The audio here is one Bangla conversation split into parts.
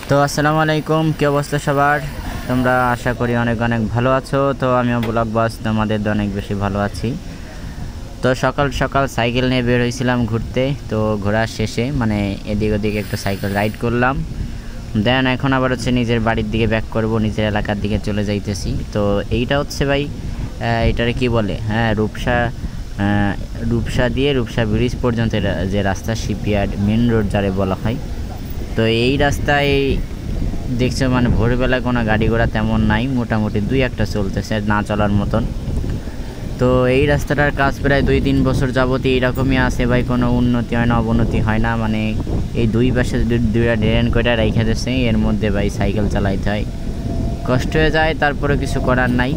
তো আসসালামু আলাইকুম, কি অবস্থা সবার? তোমরা আশা করি অনেক অনেক ভালো আছো। তো আমিও ব্লগবাস তোমাদের অনেক বেশি ভালো আছি। তো সকাল সকাল সাইকেল নিয়ে বের হয়েছিলাম ঘুরতে। তো ঘোরার শেষে মানে এদিক ওদিক একটু সাইকেল রাইড করলাম। দেন এখন আবার হচ্ছে নিজের বাড়ির দিকে ব্যাক করব, নিজের এলাকার দিকে চলে যাইতেছি। তো এইটা হচ্ছে ভাই এটারে কি বলে, হ্যাঁ রূপসা দিয়ে রূপসা ব্রিজ পর্যন্ত যে রাস্তা, শিপইয়ার্ড মেন রোড যারে বলা হয়। তো এই রাস্তায় দেখছো মানে ভোরবেলা কোনো গাড়ি ঘোড়া তেমন নাই, মোটামুটি দুই একটা চলতেছে না চলার মতন। তো এই রাস্তাটার কাজ প্রায় 2-3 বছর যাবতীয় এইরকমই আছে ভাই, কোনো উন্নতি হয় না, অবনতি হয় না। মানে এই দুই পাশে দুইটা ড্রেন কয়টা রেখে দিচ্ছে, এর মধ্যে ভাই সাইকেল চালাইতে হয়, কষ্ট হয়ে যায়। তারপরে কিছু করার নাই,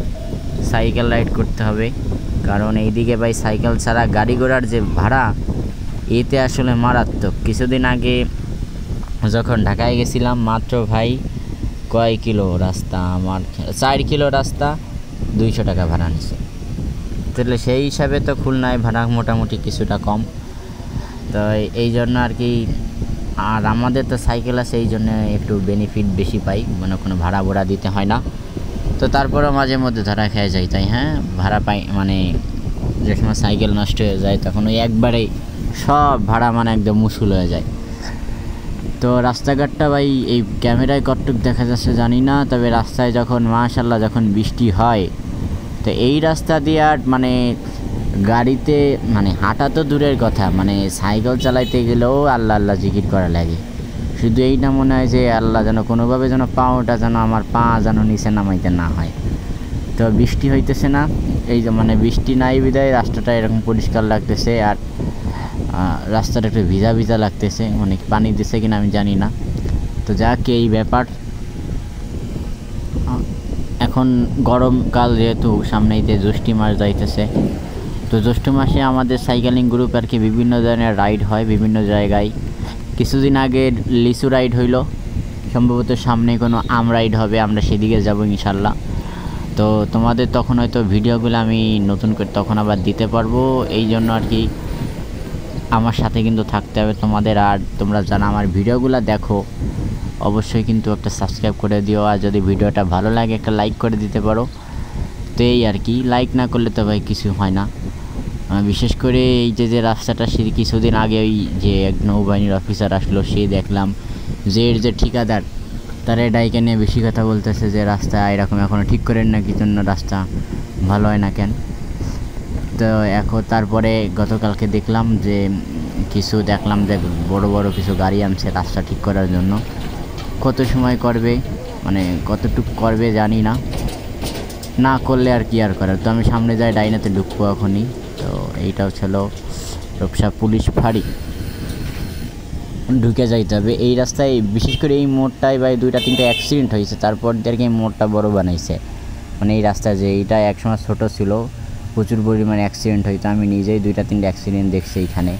সাইকেল রাইড করতে হবে। কারণ এইদিকে ভাই সাইকেল ছাড়া গাড়ি ঘোড়ার যে ভাড়া, এতে আসলে মারাত্মক। কিছুদিন আগে যখন ঢাকায় গেছিলাম, মাত্র ভাই কয় কিলো রাস্তা, আমার 4 কিলো রাস্তা 200 টাকা ভাড়া নিছে। তাহলে সেই হিসাবে তো খুলনায় ভাড়া মোটামুটি কিছুটা কম। তো এই জন্য আর কি, আর আমাদের তো সাইকেল আছে, এই জন্য একটু বেনিফিট বেশি পাই, মানে কোনো ভাড়া ভোড়া দিতে হয় না। তো তারপরেও মাঝে মধ্যে ধরা খেয়ে যাই, তাই হ্যাঁ ভাড়া পাই, মানে যে সময় সাইকেল নষ্ট হয়ে যায় তখন ওই একবারেই সব ভাড়া মানে একদম মুশকিল হয়ে যায়। তো রাস্তাঘাটটা ভাই এই ক্যামেরায় কতটুক দেখা যাচ্ছে জানি না, তবে রাস্তায় যখন মাশাল্লাহ যখন বৃষ্টি হয়, তো এই রাস্তা দিয়ে আর মানে গাড়িতে মানে হাঁটা তো দূরের কথা, মানে সাইকেল চালাইতে গেলেও আল্লাহ আল্লাহ জিকির করা লাগে। শুধু এইটা মনে হয় যে আল্লাহ যেন কোনোভাবে যেন পাওটা যেন আমার পা যেন নিচে নামাইতে না হয়। তো বৃষ্টি হইতেছে না, এই যে মানে বৃষ্টি নাই বিদায় রাস্তাটা এরকম পরিষ্কার লাগতেছে। আর রাস্তাটা একটু ভিজা ভিজা লাগতেছে, মানে পানি দিছে কিনা আমি জানি না। তো যাক এই ব্যাপার। এখন গরমকাল যেহেতু সামনেইতে জ্যৈষ্ঠী মাস যাইতেছে, তো জ্যৈষ্ঠ মাসে আমাদের সাইকেলিং গ্রুপ আর কি বিভিন্ন ধরনের রাইড হয় বিভিন্ন জায়গায়। কিছুদিন আগে লিচু রাইড হইল, সম্ভবত সামনে কোনো আম রাইড হবে, আমরা সেদিকে যাব ইনশাল্লাহ। তো তোমাদের তখন হয়তো ভিডিওগুলো আমি নতুন করে তখন আবার দিতে পারবো, এই জন্য আর কি আমার সাথে কিন্তু থাকতে হবে তোমাদের। আর তোমরা যারা আমার ভিডিওগুলো দেখো অবশ্যই কিন্তু একটা সাবস্ক্রাইব করে দিও, আর যদি ভিডিওটা ভালো লাগে একটা লাইক করে দিতে পারো। তো এই আর কি, লাইক না করলে তো ভাই কিছু হয় না। বিশেষ করে এই যে রাস্তাটা সে কিছুদিন আগে ওই যে এক নৌবাহিনীর অফিসার আসলো, সে দেখলাম যে এর যে ঠিকাদার তারা ডাইকে নিয়ে বেশি কথা বলতেছে যে রাস্তা এরকম এখনও ঠিক করেন না, কি জন্য রাস্তা ভালো হয় না কেন। তো এখন তারপরে গতকালকে দেখলাম যে দেখলাম যে বড় বড় কিছু গাড়ি আনছে রাস্তা ঠিক করার জন্য। কত সময় করবে, মানে কতটুক করবে জানি না, না করলে আর কি আর করার। তো আমি সামনে যাই, ডাইনাতে ঢুকবো এখনই। তো এইটাও ছিল রূপসা পুলিশ ফাঁড়ি, ঢুকে যাইতে হবে এই রাস্তায়। বিশেষ করে এই মোড়টায় ভাই 2-3টা অ্যাক্সিডেন্ট হয়েছে, তারপর থেকে এই মোড়টা বড় বানাইছে। মানে এই রাস্তা যে এইটা একসময় ছোটো ছিল, প্রচুর পরিমাণে অ্যাক্সিডেন্ট হইতো, আমি নিজেই 2-3টা অ্যাক্সিডেন্ট দেখছি এইখানে।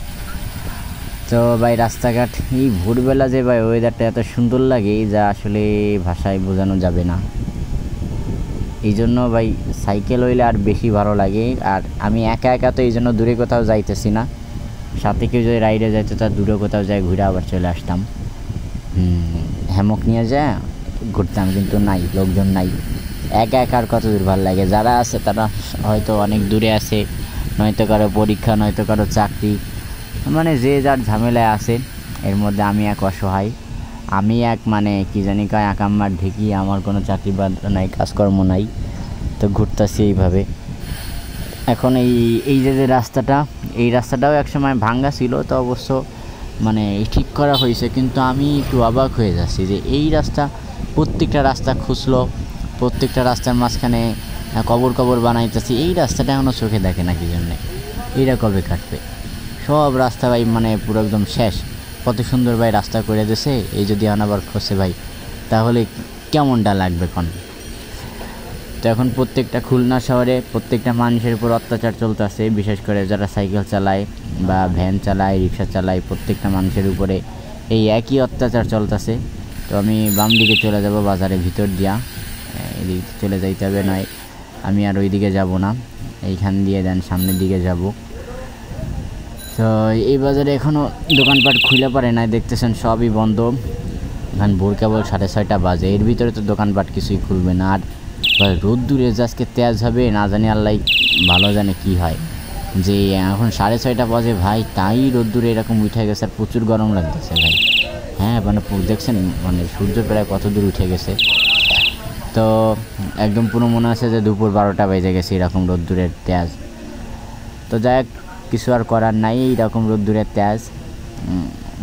তো ভাই রাস্তাঘাট এই ভোরবেলা যে ভাই ওয়েদারটা এত সুন্দর লাগে যা আসলে ভাষায় বোঝানো যাবে না। এই জন্য ভাই সাইকেল হইলে আর বেশি ভালো লাগে। আর আমি একা একা তো এই জন্য দূরে কোথাও যাইতেছি না, সাথে কেউ যদি রাইডে যাইতো তার দূরে কোথাও যাই ঘুরে আবার চলে আসতাম, হ্যামক নিয়ে যায় ঘুরতাম। কিন্তু নাই, লোকজন নাই, একা একা আর কত দূর ভালো লাগে। যারা আছে তারা হয়তো অনেক দূরে আছে, নয়তো কারো পরীক্ষা, নয়তো কারো চাকরি, মানে যে যার ঝামেলায় আছে। এর মধ্যে আমি এক অসহায়, আমি এক মানে কি জানি কয় একাম্মার ঢেকি, আমার কোনো চাকরি বাদ নাই, কাজকর্ম নাই, তো ঘুরতেছি এইভাবে। এখন এই যে রাস্তাটা, এই রাস্তাটাও একসময় ভাঙ্গা ছিল, তো অবশ্য মানে ঠিক করা হয়েছে, কিন্তু আমি একটু অবাক হয়ে যাচ্ছি যে এই রাস্তা প্রত্যেকটা রাস্তা খুঁজলো, প্রত্যেকটা রাস্তার মাঝখানে কবর বানাইতেছি, এই রাস্তাটা এখনও চোখে দেখে না কি জন্যে, এইটা কবে কাটবে। সব রাস্তা ভাই মানে পুরো একদম শেষ, কত সুন্দর ভাই রাস্তা করে দিয়েছে, এই যদি আবার খসে ভাই তাহলে কেমনটা লাগবে কোন। তো এখন প্রত্যেকটা খুলনা শহরে প্রত্যেকটা মানুষের উপর অত্যাচার চলতেছে, বিশেষ করে যারা সাইকেল চালায় বা ভ্যান চালায়, রিক্সা চালায়, প্রত্যেকটা মানুষের উপরে এই একই অত্যাচার চলতেছে। তো আমি বাম দিকে চলে যাব, বাজারের ভিতর দিয়া এদিকে চলে যাইতে হবে, নয় আমি আর ওই দিকে যাব না, এইখান দিয়ে দেন সামনের দিকে যাব। তো এই বাজারে এখনও দোকানপাট খুলে পারে নাই, দেখতেছেন সবই বন্ধ। এখন ভোর কেবল 6:30 বাজে, এর ভিতরে তো দোকানপাট কিছুই খুলবে না। আর ভাই রোদ্দুরে যে আজকে তেজ হবে না জানি, আল্লাহ ভালো জানে কি হয়। যে এখন 6:30 বাজে ভাই, তাই রোদ্দুরে এরকম উঠে গেছে আর প্রচুর গরম লাগতেছে ভাই। হ্যাঁ মানে দেখছেন মানে সূর্য প্রায় কত দূর উঠে গেছে। তো একদম পুরো মনে আছে যে দুপুর 12টা বেজে গেছে এরকম রোদ্দুরের তেজ। তো যাই হোক, কিছু আর করার নাই, এইরকম রোদ্দুরের তেজ।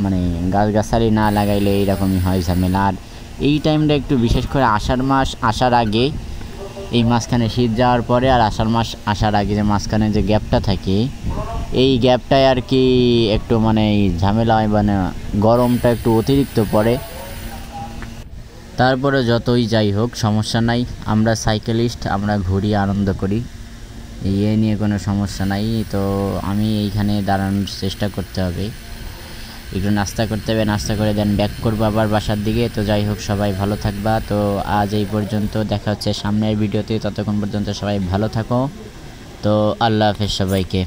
মানে গাছগাছালি না লাগাইলে এইরকমই হয় ঝামেলা। আর এই টাইমটা একটু বিশেষ করে আষাঢ় মাস আসার আগে, এই মাঝখানে শীত যাওয়ার পরে আর আষাঢ় মাস আসার আগে যে মাঝখানে যে গ্যাপটা থাকে, এই গ্যাপটায় আর কি একটু মানে ঝামেলা হয়, মানে গরমটা একটু অতিরিক্ত পড়ে। তারপরে যতই যাই হোক সমস্যা নাই, আমরা সাইকেলিস্ট, আমরা ঘুরি আনন্দ করি, এই নিয়ে কোনো সমস্যা নাই। তো আমি এইখানে দাঁড়ানোর চেষ্টা করতে হবে, একটু নাস্তা করতে হবে, নাস্তা করে দেন ব্যাক করবো আবার বাসার দিকে। তো যাই হোক, সবাই ভালো থাকবা। তো আজ এই পর্যন্ত, দেখা হচ্ছে সামনের ভিডিওতে, ততক্ষণ পর্যন্ত সবাই ভালো থাকো। তো আল্লাহ হাফেজ সবাইকে।